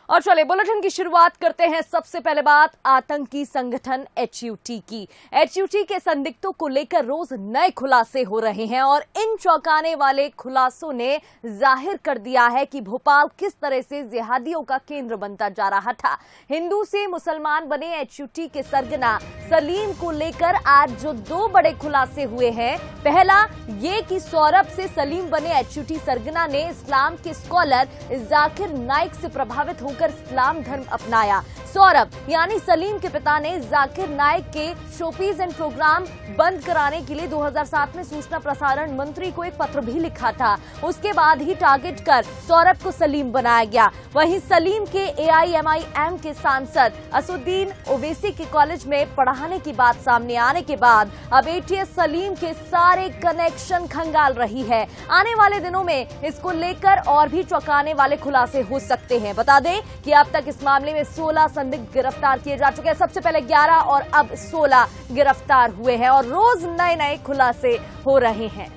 और चले बुलेटिन की शुरुआत करते हैं। सबसे पहले बात आतंकी संगठन एचयूटी की। एचयूटी के संदिग्धों को लेकर रोज नए खुलासे हो रहे हैं और इन चौंकाने वाले खुलासों ने जाहिर कर दिया है कि भोपाल किस तरह से जिहादियों का केंद्र बनता जा रहा था। हिंदू से मुसलमान बने एचयूटी के सरगना सलीम को लेकर आज जो दो बड़े खुलासे हुए हैं, पहला ये कि सौरभ से सलीम बने एचयूटी सरगना ने इस्लाम के स्कॉलर जाकिर नाइक से प्रभावित होकर इस्लाम धर्म अपनाया। सौरभ यानी सलीम के पिता ने जाकिर नाइक के शोपीस एंड प्रोग्राम बंद कराने के लिए 2007 में सूचना प्रसारण मंत्री को एक पत्र भी लिखा था। उसके बाद ही टारगेट कर सौरभ को सलीम बनाया गया। वहीं सलीम के एआईएमआईएम के सांसद असुद्दीन ओवैसी के कॉलेज में पढ़ाने की बात सामने आने के बाद अब एटीएस सलीम के सारे कनेक्शन खंगाल रही है। आने वाले दिनों में इसको लेकर और भी चौंकाने वाले खुलासे हो सकते हैं। बता दें कि अब तक इस मामले में 16 संदिग्ध गिरफ्तार किए जा चुके हैं। सबसे पहले 11 और अब 16 गिरफ्तार हुए हैं और रोज नए नए खुलासे हो रहे हैं।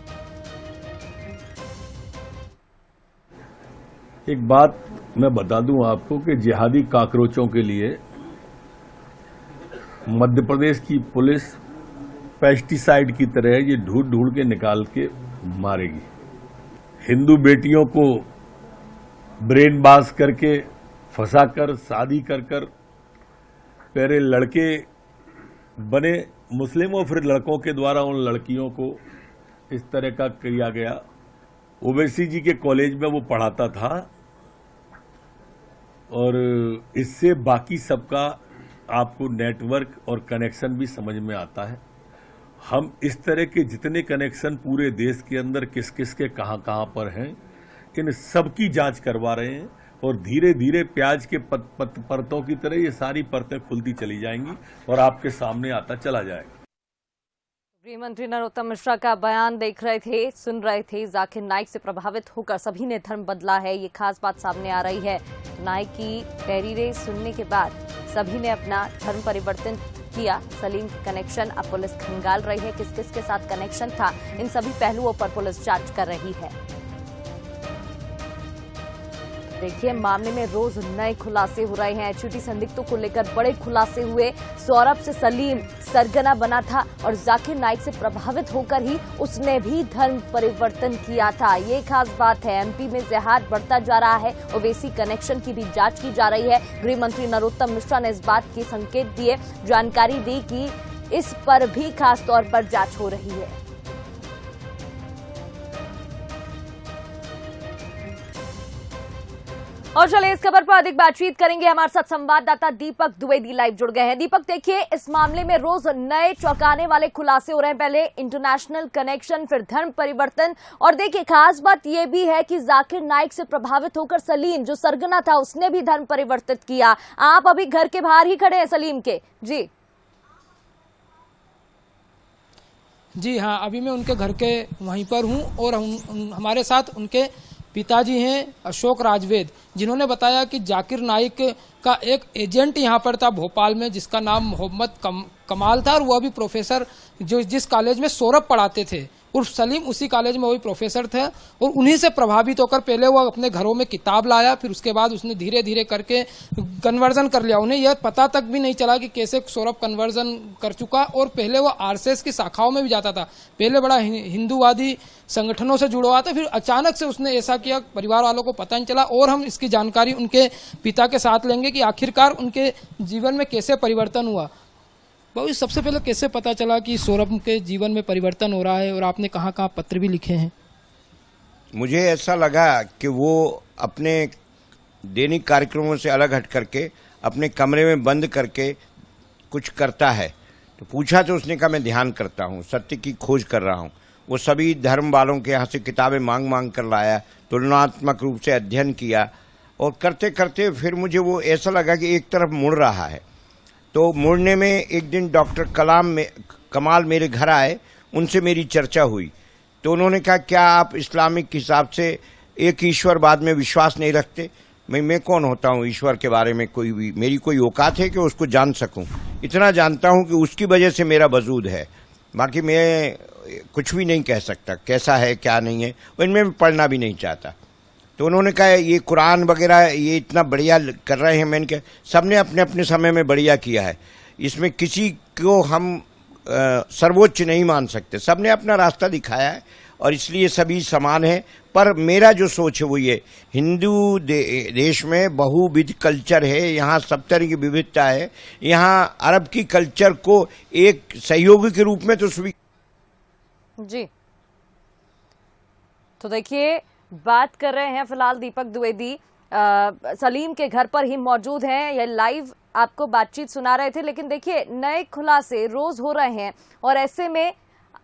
एक बात मैं बता दूं आपको कि जिहादी काकरोचों के लिए मध्य प्रदेश की पुलिस पेस्टिसाइड की तरह ये ढूंढ ढूंढ के निकाल के मारेगी। हिंदू बेटियों को ब्रेन बास करके फंसाकर शादी कर पहले लड़के बने मुस्लिम और फिर लड़कों के द्वारा उन लड़कियों को इस तरह का किया गया। ओवैसी जी के कॉलेज में वो पढ़ाता था और इससे बाकी सबका आपको नेटवर्क और कनेक्शन भी समझ में आता है। हम इस तरह के जितने कनेक्शन पूरे देश के अंदर किस किस के कहां पर हैं, इन सब की जांच करवा रहे हैं और धीरे धीरे प्याज के परतों की तरह ये सारी परतें खुलती चली जाएंगी और आपके सामने आता चला जाएगा। गृह मंत्री नरोत्तम मिश्रा का बयान सुन रहे थे। जाकिर नाइक से प्रभावित होकर सभी ने धर्म बदला है, ये खास बात सामने आ रही है। नाइक की तहरीरें सुनने के बाद सभी ने अपना धर्म परिवर्तन किया। सलीम की कनेक्शन अब पुलिस खंगाल रही है। किस किस के साथ कनेक्शन था, इन सभी पहलुओं पर पुलिस जांच कर रही है। देखिए, मामले में रोज नए खुलासे हो रहे हैं। एचयूटी संदिग्धों को लेकर बड़े खुलासे हुए। सौरभ से सलीम सरगना बना था और जाकिर नाइक से प्रभावित होकर ही उसने भी धर्म परिवर्तन किया था। ये खास बात है। एमपी में जिहाद बढ़ता जा रहा है। ओवैसी कनेक्शन की भी जांच की जा रही है। गृह मंत्री नरोत्तम मिश्रा ने इस बात के संकेत दिए, जानकारी दी कि इस पर भी खास तौर पर जांच हो रही है। और चलिए इस खबर पर अधिक बातचीत करेंगे। हमारे साथ संवाददाता दीपक द्विवेदी लाइव जुड़ गए हैं। दीपक, देखिए, इस मामले में रोज नए चौंकाने वाले खुलासे हो रहे हैं। पहले इंटरनेशनल कनेक्शन, फिर धर्म परिवर्तन, और देखिए खास बात यह भी है कि जाकिर नाइक से प्रभावित होकर सलीम जो सरगना था उसने भी धर्म परिवर्तित किया। आप अभी घर के बाहर ही खड़े हैं सलीम के। जी हाँ, अभी मैं उनके घर के वहीं पर हूँ और हमारे साथ उनके पिताजी हैं अशोक राजवेद, जिन्होंने बताया कि जाकिर नाइक का एक एजेंट यहाँ पर था भोपाल में, जिसका नाम मोहम्मद कमाल था और वो अभी प्रोफेसर जो जिस कॉलेज में सौरभ पढ़ाते थे उर्फ सलीम, उसी कॉलेज में वही प्रोफेसर थे और उन्हीं से प्रभावित होकर पहले वो अपने घरों में किताब लाया, फिर उसके बाद उसने धीरे धीरे करके कन्वर्जन कर लिया। उन्हें यह पता तक भी नहीं चला कि कैसे सौरभ कन्वर्जन कर चुका। और पहले वो आरएसएस की शाखाओं में भी जाता था, पहले बड़ा हिंदूवादी संगठनों से जुड़ा हुआ था, फिर अचानक से उसने ऐसा किया, परिवार वालों को पता नहीं चला। और हम इसकी जानकारी उनके पिता के साथ लेंगे कि आखिरकार उनके जीवन में कैसे परिवर्तन हुआ। बाबू, सबसे पहले कैसे पता चला कि सौरभ के जीवन में परिवर्तन हो रहा है और आपने कहाँ कहाँ पत्र भी लिखे हैं? मुझे ऐसा लगा कि वो अपने दैनिक कार्यक्रमों से अलग हट करके अपने कमरे में बंद करके कुछ करता है। तो पूछा तो उसने कहा मैं ध्यान करता हूँ, सत्य की खोज कर रहा हूँ। वो सभी धर्म वालों के यहाँ से किताबें मांग कर लाया, तुलनात्मक रूप से अध्ययन किया और करते करते फिर मुझे वो ऐसा लगा कि एक तरफ मुड़ रहा है। तो मुड़ने में एक दिन डॉक्टर कमाल मेरे घर आए, उनसे मेरी चर्चा हुई। तो उन्होंने कहा क्या आप इस्लामिक हिसाब से एक ईश्वरवाद में विश्वास नहीं रखते? मैं कौन होता हूँ ईश्वर के बारे में, मेरी कोई औकात है कि उसको जान सकूं? इतना जानता हूँ कि उसकी वजह से मेरा वजूद है, बाकी मैं कुछ भी नहीं कह सकता कैसा है क्या नहीं है, इनमें मैं पढ़ना भी नहीं चाहता। तो उन्होंने कहा ये कुरान वगैरह ये इतना बढ़िया कर रहे हैं। मैंने कहा सबने अपने अपने समय में बढ़िया किया है, इसमें किसी को हम सर्वोच्च नहीं मान सकते। सबने अपना रास्ता दिखाया है और इसलिए सभी समान हैं। पर मेरा जो सोच है वो ये, हिंदू देश में बहुविध कल्चर है, यहाँ सब तरह की विविधता है। यहाँ अरब की कल्चर को एक सहयोगी के रूप में तो जी। तो देखिए, बात कर रहे हैं फिलहाल दीपक द्विवेदी, सलीम के घर पर ही मौजूद हैं। ये लाइव आपको बातचीत सुना रहे थे, लेकिन देखिए नए खुलासे रोज हो रहे हैं और ऐसे में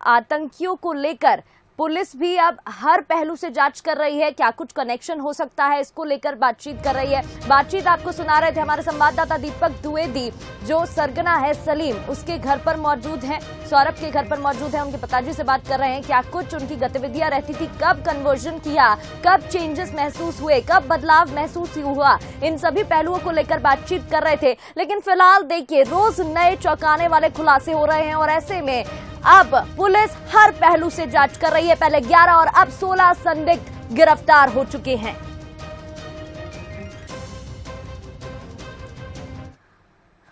आतंकियों को लेकर पुलिस भी अब हर पहलू से जांच कर रही है। क्या कुछ कनेक्शन हो सकता है, इसको लेकर बातचीत कर रही है। बातचीत आपको सुना रहे थे हमारे संवाददाता दीपक द्विवेदी, जो सरगना है सलीम, उसके घर पर मौजूद हैं, सौरभ के घर पर मौजूद हैं। उनके पिताजी से बात कर रहे हैं, क्या कुछ उनकी गतिविधियां रहती थी, कब कन्वर्जन किया, कब चेंजेस महसूस हुए, कब बदलाव महसूस हुआ, इन सभी पहलुओं को लेकर बातचीत कर रहे थे। लेकिन फिलहाल देखिए, रोज नए चौंकाने वाले खुलासे हो रहे हैं और ऐसे में अब पुलिस हर पहलू से जांच कर रही है। पहले 11 और अब 16 संदिग्ध गिरफ्तार हो चुके हैं।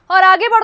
और आगे बढ़